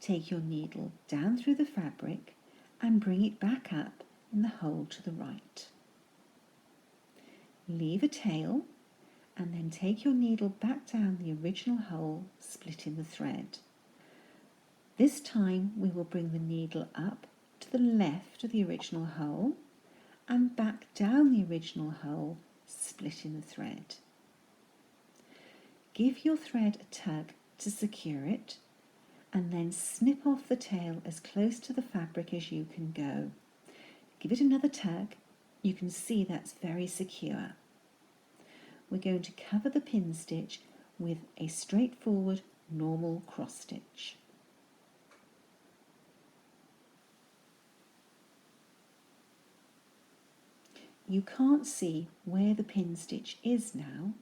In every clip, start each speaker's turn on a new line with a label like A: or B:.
A: Take your needle down through the fabric and bring it back up in the hole to the right. Leave a tail and then take your needle back down the original hole, splitting the thread. This time we will bring the needle up to the left of the original hole and back down the original hole, splitting the thread. Give your thread a tug to secure it and then snip off the tail as close to the fabric as you can go. Give it another tug. You can see that's very secure. We're going to cover the pin stitch with a straightforward normal cross stitch. You can't see where the pin stitch is now.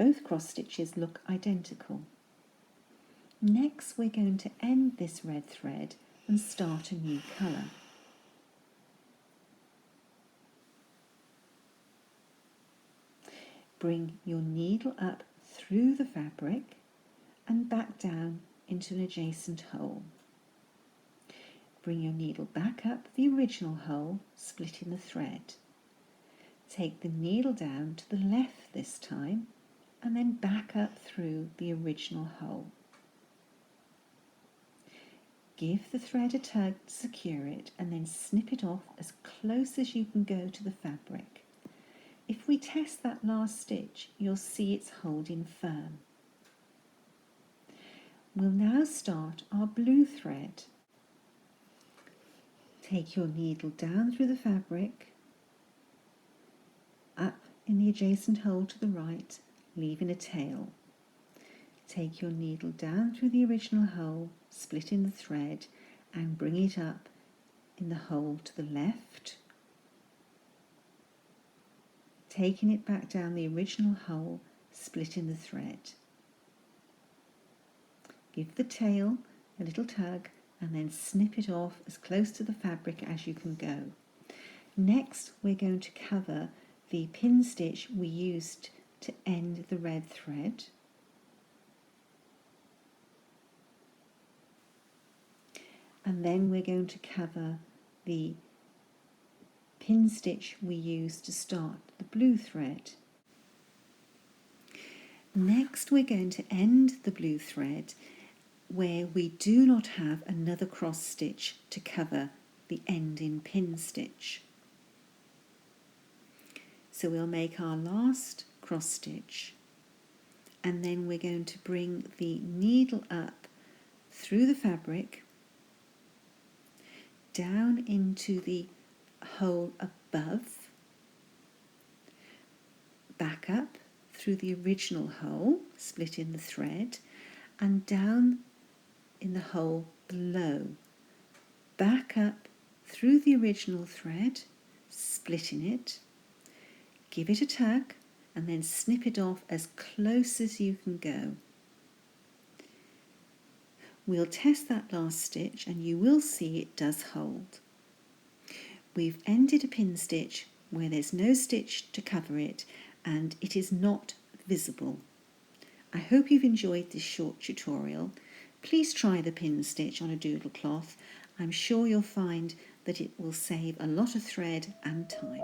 A: Both cross stitches look identical. Next we're going to end this red thread and start a new colour. Bring your needle up through the fabric and back down into an adjacent hole. Bring your needle back up the original hole, splitting the thread. Take the needle down to the left this time and then back up through the original hole. Give the thread a tug to secure it and then snip it off as close as you can go to the fabric. If we test that last stitch, you'll see it's holding firm. We'll now start our blue thread. Take your needle down through the fabric, up in the adjacent hole to the right, leaving a tail. Take your needle down through the original hole, splitting the thread, and bring it up in the hole to the left, taking it back down the original hole, splitting the thread. Give the tail a little tug and then snip it off as close to the fabric as you can go. Next, we're going to cover the pin stitch we used to end the red thread. And then we're going to cover the pin stitch we used to start the blue thread. Next, we're going to end the blue thread where we do not have another cross stitch to cover the ending pin stitch. So we'll make our last cross stitch and then we're going to bring the needle up through the fabric, down into the hole above, back up through the original hole, splitting the thread, and down in the hole below, back up through the original thread, splitting it, give it a tug, and then snip it off as close as you can go. We'll test that last stitch and you will see it does hold. We've ended a pin stitch where there's no stitch to cover it and it is not visible. I hope you've enjoyed this short tutorial. Please try the pin stitch on a doodle cloth. I'm sure you'll find that it will save a lot of thread and time.